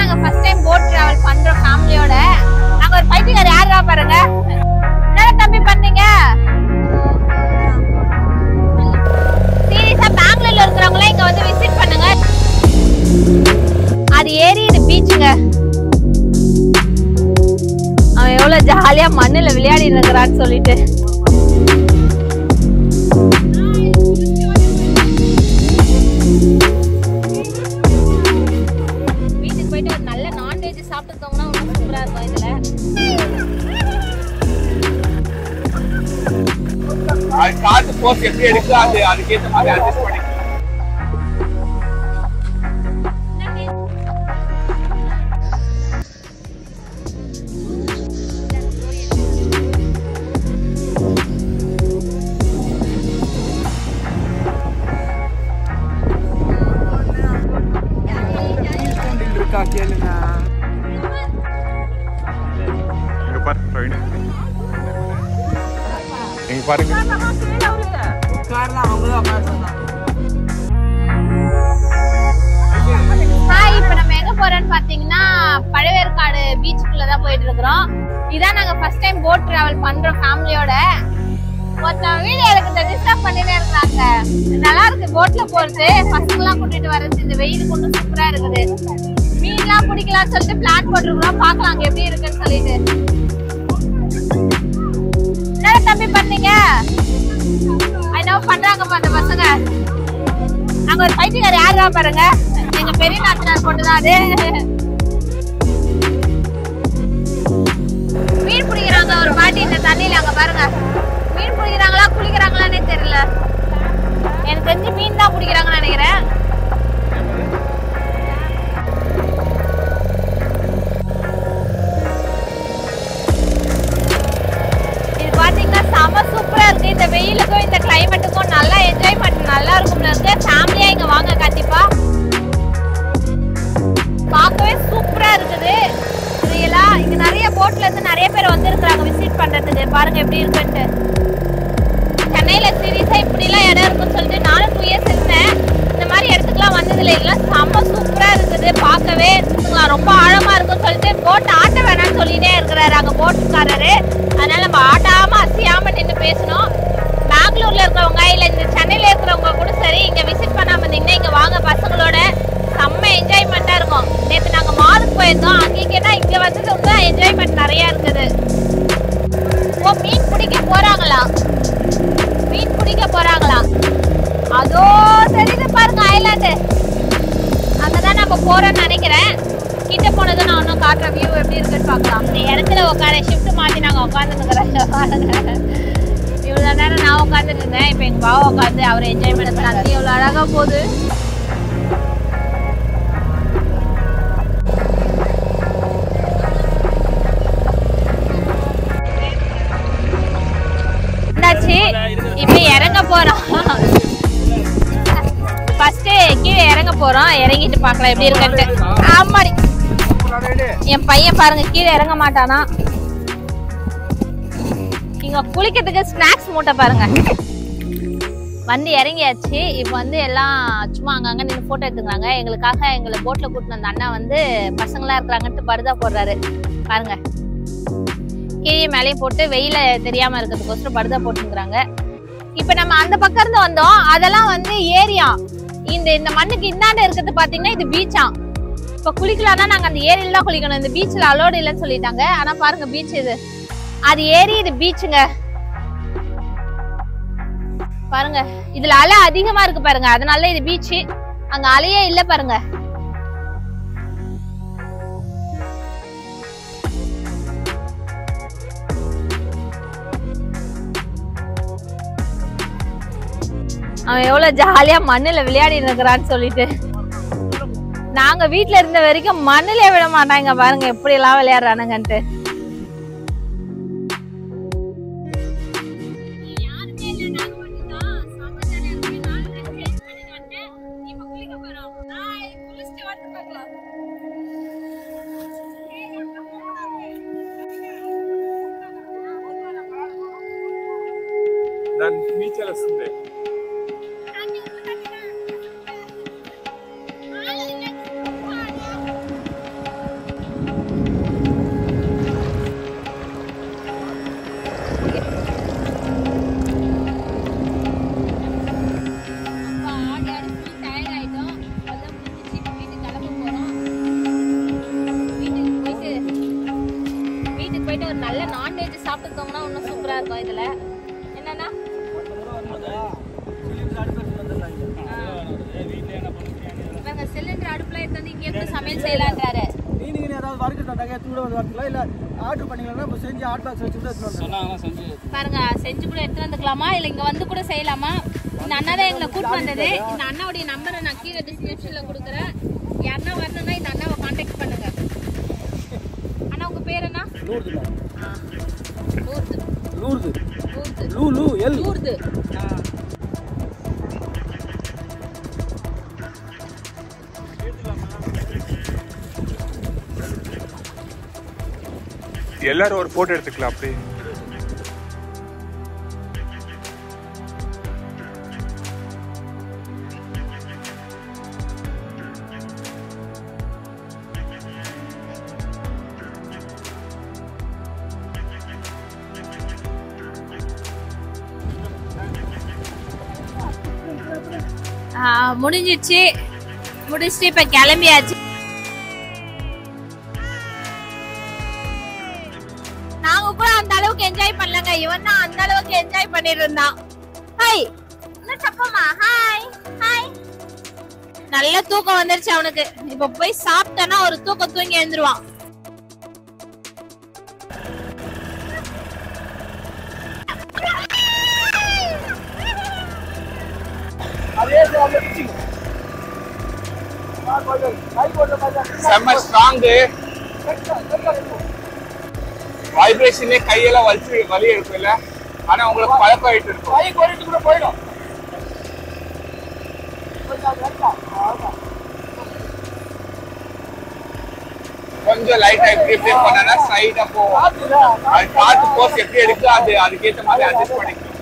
நாங்க first time boat travel பண்றோம் ஃபேமிலியோட. நாங்க ஒரு பைத்தியக்கார யாரா பாருங்க. என்ன தம்பி பண்ணீங்க? சீரியஸா பெங்களூர்ல இருக்கிறவங்க இங்க வந்து விசிட் பண்ணுங்க. அது ஏரி, இது பீச்சுங்க. அவன் எவ்வளவு ஜாலியா மண்ணுல விளையாடி இருக்கிறான்னு சொல்லிட்டு வீட்டுக்கு போயிட்டு ஒரு நல்ல நான்வெஜ் சாப்பிட்டுக்கோங்கன்னா இன்னும் சூப்பரா இருக்கும். இதுல காத்து போஸ் எப்படி எடுக்கு அதுக்கேற்ற மாதிரி அட்ஜஸ்ட் பண்ணி கேளுங்க. இங்க பாருங்க பிரவீன், இங்க பாருங்க. இப்ப நம்ம எங்க போறோம்னு பாத்தீங்கன்னா பழவேற்காடு பீச்சுக்குள்ளதான் போயிட்டு இருக்கிறோம். இதான் நாங்க ஃபர்ஸ்ட் டைம் போட் டிராவல் பண்றோம் ஃபேமிலியோட. ஒருத்தன் வீடியோ எடுக்கிறத டிஸ்டர்ப் பண்ணிட்டே இருக்காங்க. நல்லா இருக்கு போட்ல போறது, பசங்க எல்லாம் கூட்டிட்டு வர்றது. இந்த வெயில் கொண்டு சூப்பரா இருக்குது. மீன்லாம் பிடிக்கலாம்னு சொல்லிட்டு பிளான் போட்டுருக்கோம். பாக்கலாம் அங்க எப்படி இருக்குன்னு சொல்லிட்டு. என்ன தம்பி பண்ணீங்க? என்ன பண்றாங்க அந்த பசங்க? நாங்க ஒரு பைத்தியக்கார யாரா பாருங்க. எங்க பெரிய நாத்தனார் பொண்ணுதான் அது. மீன் பிடிக்கிறாங்க ஒரு பாட்டி இந்த தண்ணியில. அங்க பாருங்க, மீன் பிடிக்கிறாங்களா குளிக்கிறாங்களான்னே தெரியல. எனக்கு தெரிஞ்சு மீன் தான் பிடிக்கிறாங்கன்னு நினைக்கிறேன். இது பாத்தீங்கன்னா செம சூப்பரா இருக்கு. இந்த வெயிலுக்கும் இந்த கிளைமேட்டுக்கும் நல்லா என்ஜாய்மெண்ட் நல்லா இருக்கும்ல இருக்கு. ஃபேமிலியா இங்க வாங்க கண்டிப்பா. பார்க்கவே சூப்பரா இருக்குது. ரியலா இங்க நிறைய போட்ல இருந்து நிறைய பேர் வந்திருக்காங்க விசிட் பண்றதுக்கு. பாருங்க எப்படி இருக்குன்ட்டு. சென்னையில சீரியஸா இப்படி எல்லாம் இடம் இருக்குன்னு சொல்லிட்டு நானும் 2 இயர்ஸ் இருந்தேன். இந்த மாதிரி இடத்துக்குலாம் வந்ததுல எல்லாம் செம்ம சூப்பரா இருக்குது. பார்க்கவே ரொம்ப ஆழமா இருக்குன்னு சொல்லிட்டு போட் ஆட்ட வேணாம்னு சொல்லிட்டே இருக்கிறாரு அங்க போட்டுக்காரரு. அதனால நம்ம ஆட்டாம அசையாம நின்று பேசணும். பெங்களூர்ல இருக்கிறவங்க இல்ல இந்த சென்னையில இருக்கிறவங்க கூட சரி, இங்க விசிட் பண்ணாம இருந்தீங்கன்னா இங்க வாங்க. பசங்களோட செம்ம என்ஜாய்மெண்டா இருக்கும். நேற்று நாங்க மாலுக்கு போயிருந்தோம். அங்கேனா இங்க வந்து ரொம்ப என்ஜாய்மெண்ட் நிறைய இருக்குது. ஓ, மீன் பிடிக்க போறாங்களா? மீன் பிடிக்க போறாங்களா? அதோ தெரியுது பாருங்க ஐலாண்டு. அங்கதான் நம்ம போறோம்னு நினைக்கிறேன். கிட்ட போனதும் நான் இன்னும் காட்டுற வியூ எப்படி இருக்குன்னு பார்க்கலாம். இந்த இடத்துல உட்கார ஷிஃப்ட் மாத்தி நாங்க உட்காந்துருக்கிறோம். இவ்வளவு நேரம் நான் உட்காந்துட்டு இருந்தேன். இப்ப எங்க பாவா உட்காந்து அவர் என்ஜாய்மெண்ட் பண்ணாங்க. எவ்வளவு அழகா போகுது. இப்ப இறங்க போறோம். ஃபர்ஸ்ட் கீழே இறங்க போறோம். இறங்கிட்டு பார்க்கலாம் எப்படி இருக்குன்னு. ஆமாடி, என் பையன் பாருங்க கீழே இறங்க மாட்டானா. இங்க குளிக்கிறதுக்கு ஸ்நாக்ஸ் மூட்டை பாருங்க. வந்து இறங்கியாச்சு. இப்ப வந்து எல்லாம் சும்மா அங்கங்க நின்று போட்டோ எடுத்துக்கிறாங்க. எங்களுக்காக எங்களை போட்ல கூட்டின அந்த அண்ணா வந்து பசங்களா இருக்கிறாங்கன்ட்டு பருதா போடுறாரு பாருங்க. கீழே மேலேயும் போட்டு வெயில தெரியாம இருக்கிறதுக்கோசரம் பருதா போட்டுக்கிறாங்க. இப்ப நம்ம அந்த பக்கம் இருந்து வந்தோம். அதெல்லாம் வந்து ஏரியா. இந்த மண்ணுக்கு இந்தாண்ட இருக்கிறது பாத்தீங்கன்னா இது பீச்சா. இப்ப குளிக்கலாம்னா நாங்க அந்த ஏரியில தான் குளிக்கணும். இந்த பீச்ல அலோடு இல்லைன்னு சொல்லிட்டாங்க. ஆனா பாருங்க பீச் இது. அது ஏரி, இது பீச்சுங்க. பாருங்க இதுல அலை அதிகமா இருக்கு பாருங்க. அதனால இது பீச்சு. அங்க அலையே இல்ல பாருங்க. அவன் எவ்வளவு ஜாலியா மண்ணுல விளையாடி இருக்கிறான்னு சொல்லிட்டு. நாங்க வீட்டுல இருந்த வரைக்கும் மண்ணுல விட மாட்டாங்க. பாருங்க எப்படி எல்லாம் விளையாடுறானுங்கன்ட்டு. నీచలు వస్తుంది. சாப்பிட்டு தூங்கினா இன்னும் சூப்பரா இருக்கும். இதுல என்னன்னா இவங்க சிலிண்டர் அடுப்புல எடுத்து இங்க இருந்து சமையல் செய்யலான்றாரு. நீங்க ஏதாவது வர்க்கு தந்தாங்க தூட வந்து வரதுல இல்ல ஆர்டர் பண்ணீங்கன்னா இப்ப செஞ்சு ஹாட் பாக்ஸ் வச்சு எடுத்து சொன்னாங்க செஞ்சு பாருங்க செஞ்சு கூட எடுத்து வந்துக்கலாமா இல்ல இங்க வந்து கூட செய்யலாமா? இந்த அண்ணா தான் எங்களை கூட்டு வந்தது. இந்த அண்ணாவுடைய நம்பரை நான் கீழே டிஸ்கிரிப்ஷன்ல கொடுக்குறேன். யாருன்னா வரணும்னா இந்த அண்ணாவை கான்டாக்ட் பண்ணுங்க. அண்ணா உங்க பேர் என்ன? லூர்து லூர்து லூர்து லூர்து லூ எல் லூர்து. எல்லாரும் ஒரு போட்டோ எடுத்துக்கலாம் அப்படி. முடிஞ்சிச்சு. முடிச்சுட்டு இப்ப கிளம்பியாச்சு. நாங்க கூட அந்த அளவுக்கு என்ஜாய் பண்ணலங்க. இவன் தான் அந்த அளவுக்கு என்ஜாய் பண்ணிட்டு இருந்தான். ஹாய் என்ன சப்பமா? Hi hi. நல்ல தூக்கம் வந்துருச்சு அவனுக்கு. இப்ப போய் சாப்பிட்டானா ஒரு தூக்கம் தூங்கி எழுந்துருவான். செம்ம ஸ்ட்ராங். வைப்ரேஷனே கையெல்லாம் வலி இருக்குல்ல. ஆனா உங்களுக்கு பழக்கம் ஆயிட்டு இருக்கும். கை கோரிட்டு கூட போயிடும். கொஞ்சம் லைட்டா இப்படி பண்ணா சைடா போகும். அது காத்து போஸ் எப்படி எடுக்கு அதுக்கேற்ற மாதிரி அட்ஜஸ்ட் பண்ணிக்கணும்.